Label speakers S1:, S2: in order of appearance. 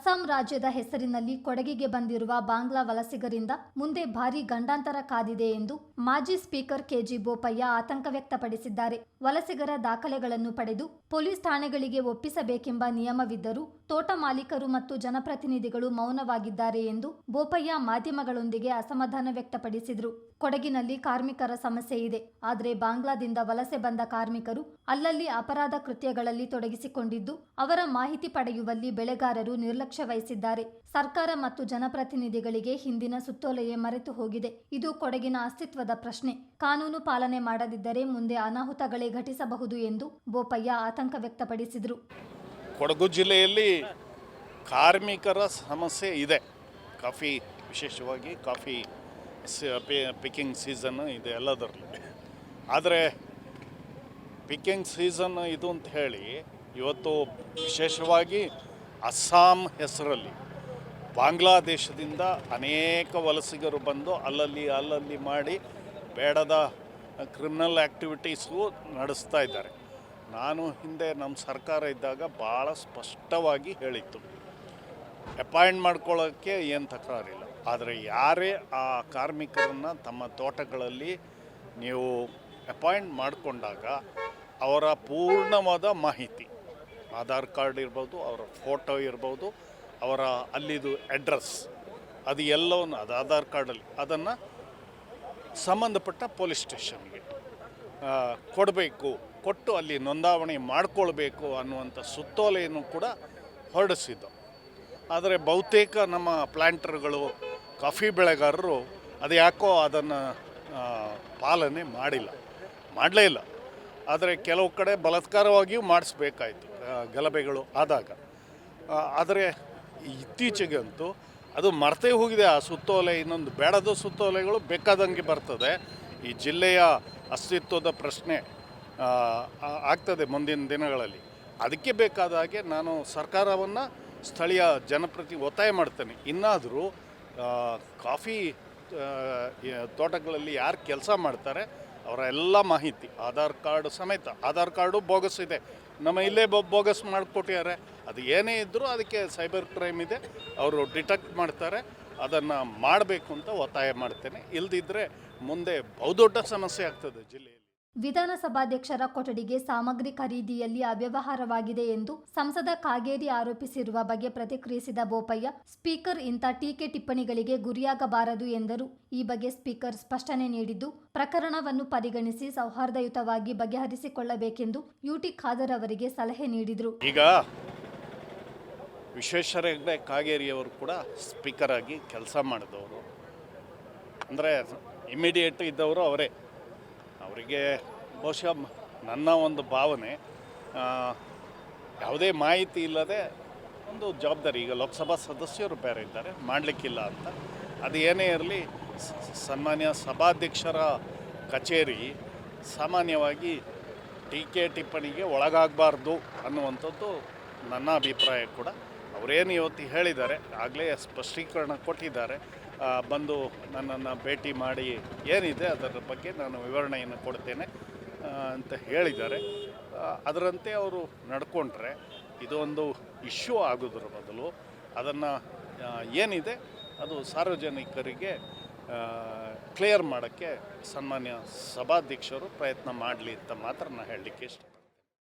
S1: ಅಸ್ಸಾಂ ರಾಜ್ಯದ ಹೆಸರಿನಲ್ಲಿ ಕೊಡಗಿಗೆ ಬಂದಿರುವ ಬಾಂಗ್ಲಾ ವಲಸಿಗರಿಂದ ಮುಂದೆ ಭಾರೀ ಗಂಡಾಂತರ ಕಾದಿದೆ ಎಂದು ಮಾಜಿ ಸ್ಪೀಕರ್ ಕೆಜಿ ಬೋಪಯ್ಯ ಆತಂಕ ವ್ಯಕ್ತಪಡಿಸಿದ್ದಾರೆ. ವಲಸಿಗರ ದಾಖಲೆಗಳನ್ನು ಪಡೆದು ಪೊಲೀಸ್ ಠಾಣೆಗಳಿಗೆ ಒಪ್ಪಿಸಬೇಕೆಂಬ ನಿಯಮವಿದ್ದರೂ ತೋಟ ಮಾಲೀಕರು ಮತ್ತು ಜನಪ್ರತಿನಿಧಿಗಳು ಮೌನವಾಗಿದ್ದಾರೆ ಎಂದು ಬೋಪಯ್ಯ ಮಾಧ್ಯಮಗಳೊಂದಿಗೆ ಅಸಮಾಧಾನ ವ್ಯಕ್ತಪಡಿಸಿದರು. ಕೊಡಗಿನಲ್ಲಿ ಕಾರ್ಮಿಕರ ಸಮಸ್ಯೆ ಇದೆ, ಆದರೆ ಬಾಂಗ್ಲಾದಿಂದ ವಲಸೆ ಬಂದ ಕಾರ್ಮಿಕರು ಅಲ್ಲಲ್ಲಿ ಅಪರಾಧ ಕೃತ್ಯಗಳಲ್ಲಿ ತೊಡಗಿಸಿಕೊಂಡಿದ್ದು ಅವರ ಮಾಹಿತಿ ಪಡೆಯುವಲ್ಲಿ ಬೆಳೆಗಾರರು ನಿರ್ಲಕ್ಷ್ಯ ವಹಿಸಿದ್ದಾರೆ. ಸರ್ಕಾರ ಮತ್ತು ಜನಪ್ರತಿನಿಧಿಗಳಿಗೆ ಹಿಂದಿನ ಸುತ್ತೋಲೆಯೇ ಮರೆತು ಹೋಗಿದೆ. ಇದು ಕೊಡಗಿನ ಅಸ್ತಿತ್ವದ ಪ್ರಶ್ನೆ. ಕಾನೂನು ಪಾಲನೆ ಮಾಡದಿದ್ದರೆ ಮುಂದೆ ಅನಾಹುತಗಳೇ ಘಟಿಸಬಹುದು ಎಂದು ಬೋಪಯ್ಯ ಆತಂಕ ವ್ಯಕ್ತಪಡಿಸಿದರು.
S2: ಕೊಡಗು ಜಿಲ್ಲೆಯಲ್ಲಿ ಕಾರ್ಮಿಕರ ಸಮಸ್ಯೆ ಇದೆ. ಕಾಫಿ, ವಿಶೇಷವಾಗಿ ಕಾಫಿ ಪಿಕ್ಕಿಂಗ್ ಸೀಸನ್ ಇದೆ ಎಲ್ಲದರಲ್ಲಿ. ಆದರೆ ಪಿಕ್ಕಿಂಗ್ ಸೀಸನ್ ಇದು ಅಂತ ಹೇಳಿ ಇವತ್ತು ವಿಶೇಷವಾಗಿ ಅಸ್ಸಾಂ ಹೆಸರಲ್ಲಿ ಬಾಂಗ್ಲಾದೇಶದಿಂದ ಅನೇಕ ವಲಸಿಗರು ಬಂದು ಅಲ್ಲಲ್ಲಿ ಮಾಡಿ ಬೇಡದ ಕ್ರಿಮಿನಲ್ ಆ್ಯಕ್ಟಿವಿಟೀಸ್ಗೂ ನಡೆಸ್ತಾ ಇದ್ದಾರೆ. ನಾನು ಹಿಂದೆ ನಮ್ಮ ಸರ್ಕಾರ ಇದ್ದಾಗ ಭಾಳ ಸ್ಪಷ್ಟವಾಗಿ ಹೇಳಿತ್ತು, ಅಪಾಯಿಂಟ್ ಮಾಡ್ಕೊಳ್ಳೋಕ್ಕೆ ಏನು ತಕರಾರಿಲ್ಲ, ಆದರೆ ಯಾರೇ ಆ ಕಾರ್ಮಿಕರನ್ನು ತಮ್ಮ ತೋಟಗಳಲ್ಲಿ ನೀವು ಅಪಾಯಿಂಟ್ ಮಾಡಿಕೊಂಡಾಗ ಅವರ ಪೂರ್ಣವಾದ ಮಾಹಿತಿ, ಆಧಾರ್ ಕಾರ್ಡ್ ಇರ್ಬೋದು, ಅವರ ಫೋಟೋ ಇರ್ಬೋದು, ಅವರ ಅಲ್ಲಿದು ಅಡ್ರೆಸ್, ಅದು ಎಲ್ಲವನ್ನು ಅದು ಆಧಾರ್ ಕಾರ್ಡಲ್ಲಿ ಅದನ್ನು ಸಂಬಂಧಪಟ್ಟ ಪೊಲೀಸ್ ಸ್ಟೇಷನ್ಗೆ ಕೊಡಬೇಕು, ಕೊಟ್ಟು ಅಲ್ಲಿ ನೋಂದಾವಣಿ ಮಾಡಿಕೊಳ್ಬೇಕು ಅನ್ನುವಂಥ ಸುತ್ತೋಲೆಯನ್ನು ಕೂಡ ಹೊರಡಿಸಿದ್ದು. ಆದರೆ ಬಹುತೇಕ ನಮ್ಮ ಪ್ಲ್ಯಾಂಟರ್ಗಳು, ಕಾಫಿ ಬೆಳೆಗಾರರು ಅದು ಯಾಕೋ ಅದನ್ನು ಪಾಲನೆ ಮಾಡಲೇ ಇಲ್ಲ. ಆದರೆ ಕೆಲವು ಕಡೆ ಬಲಾತ್ಕಾರವಾಗಿಯೂ ಮಾಡಿಸ್ಬೇಕಾಯಿತು ಗಲಭೆಗಳು ಆದಾಗ. ಆದರೆ ಇತ್ತೀಚೆಗಂತೂ ಅದು ಮರ್ತೇ ಹೋಗಿದೆ. ಆ ಸುತ್ತೋಲೆ ಇನ್ನೊಂದು ಬೇಡದ ಸುತ್ತೋಲೆಗಳು ಬೇಕಾದಂಗೆ ಬರ್ತದೆ. ಈ ಜಿಲ್ಲೆಯ ಅಸ್ತಿತ್ವದ ಪ್ರಶ್ನೆ ಆಗ್ತದೆ ಮುಂದಿನ ದಿನಗಳಲ್ಲಿ. ಅದಕ್ಕೆ ಬೇಕಾದ ಹಾಗೆ ನಾನು ಸರ್ಕಾರವನ್ನು, ಸ್ಥಳೀಯ ಒತ್ತಾಯ ಮಾಡ್ತೇನೆ, ಇನ್ನಾದರೂ ಕಾಫಿ ತೋಟಗಳಲ್ಲಿ ಯಾರು ಕೆಲಸ ಮಾಡ್ತಾರೆ ಅವರ ಎಲ್ಲ ಮಾಹಿತಿ ಆಧಾರ್ ಕಾರ್ಡು ಸಮೇತ, ಆಧಾರ್ ಕಾರ್ಡು ಬೋಗಸ್ ಇದೆ, ನಮ್ಮ ಇಲ್ಲೇ ಬೋಗಸ್ ಮಾಡಿಕೊಟ್ಟಿದ್ದಾರೆ, ಅದು ಏನೇ ಇದ್ದರೂ ಅದಕ್ಕೆ ಸೈಬರ್ ಕ್ರೈಮ್ ಇದೆ, ಅವರು ಡಿಟೆಕ್ಟ್ ಮಾಡ್ತಾರೆ, ಅದನ್ನು ಮಾಡಬೇಕು ಅಂತ ಒತ್ತಾಯ ಮಾಡ್ತೇನೆ. ಇಲ್ಲದಿದ್ದರೆ ಮುಂದೆ ಬಹುದೊಡ್ಡ ಸಮಸ್ಯೆ ಆಗ್ತದೆ ಜಿಲ್ಲೆಯಲ್ಲಿ.
S1: ವಿಧಾನಸಭಾಧ್ಯಕ್ಷರ ಕೊಠಡಿಗೆ ಸಾಮಗ್ರಿ ಖರೀದಿಯಲ್ಲಿ ಅವ್ಯವಹಾರವಾಗಿದೆ ಎಂದು ಸಂಸದ ಕಾಗೇರಿ ಆರೋಪಿಸಿರುವ ಬಗ್ಗೆ ಪ್ರತಿಕ್ರಿಯಿಸಿದ ಬೋಪಯ್ಯ, ಸ್ಪೀಕರ್ ಇಂಥ ಟೀಕೆ ಟಿಪ್ಪಣಿಗಳಿಗೆ ಗುರಿಯಾಗಬಾರದು ಎಂದರು. ಈ ಬಗ್ಗೆ ಸ್ಪೀಕರ್ ಸ್ಪಷ್ಟನೆ ನೀಡಿದ್ದು, ಪ್ರಕರಣವನ್ನು ಪರಿಗಣಿಸಿ ಸೌಹಾರ್ದಯುತವಾಗಿ ಬಗೆಹರಿಸಿಕೊಳ್ಳಬೇಕೆಂದು ಯುಟಿ ಖಾದರ್ ಅವರಿಗೆ ಸಲಹೆ ನೀಡಿದರು.
S2: ಈಗ ವಿಶ್ವೇಶ್ವರ ಕಾಗೇರಿಯವರು ಕೂಡ ಸ್ಪೀಕರ್ ಆಗಿ ಕೆಲಸ ಮಾಡಿದವರು, ಅಂದರೆ ಇಮಿಡಿಯೇಟ್ ಇದ್ದವರು ಅವರೇ. ಅವರಿಗೆ ಬಹುಶಃ ನನ್ನ ಒಂದು ಭಾವನೆ, ಯಾವುದೇ ಮಾಹಿತಿ ಇಲ್ಲದೆ ಒಂದು ಜವಾಬ್ದಾರಿ, ಈಗ ಲೋಕಸಭಾ ಸದಸ್ಯರು ಬೇರೆ ಇದ್ದಾರೆ, ಮಾಡಲಿಕ್ಕಿಲ್ಲ ಅಂತ. ಅದು ಏನೇ ಇರಲಿ, ಸನ್ಮಾನ್ಯ ಸಭಾಧ್ಯಕ್ಷರ ಕಚೇರಿ ಸಾಮಾನ್ಯವಾಗಿ ಟೀಕೆ ಟಿಪ್ಪಣಿಗೆ ಒಳಗಾಗಬಾರ್ದು ಅನ್ನುವಂಥದ್ದು ನನ್ನ ಅಭಿಪ್ರಾಯ ಕೂಡ. ಅವರೇನು ಇವತ್ತು ಹೇಳಿದ್ದಾರೆ, ಆಗಲೇ ಸ್ಪಷ್ಟೀಕರಣ ಕೊಟ್ಟಿದ್ದಾರೆ, ಬಂದು ನನ್ನನ್ನು ಭೇಟಿ ಮಾಡಿ ಏನಿದೆ ಅದರ ಬಗ್ಗೆ ನಾನು ವಿವರಣೆಯನ್ನು ಕೊಡ್ತೇನೆ ಅಂತ ಹೇಳಿದ್ದಾರೆ. ಅದರಂತೆ ಅವರು ನಡ್ಕೊಂಡ್ರೆ ಇದು ಒಂದು ಇಶ್ಯೂ ಆಗೋದ್ರ ಬದಲು ಅದನ್ನು ಏನಿದೆ ಅದು ಸಾರ್ವಜನಿಕರಿಗೆ ಕ್ಲಿಯರ್ ಮಾಡೋಕ್ಕೆ ಸನ್ಮಾನ್ಯ ಸಭಾಧ್ಯಕ್ಷರು ಪ್ರಯತ್ನ ಮಾಡಲಿ ಅಂತ ಮಾತ್ರ ನಾನು ಹೇಳಲಿಕ್ಕೆ ಇಷ್ಟ.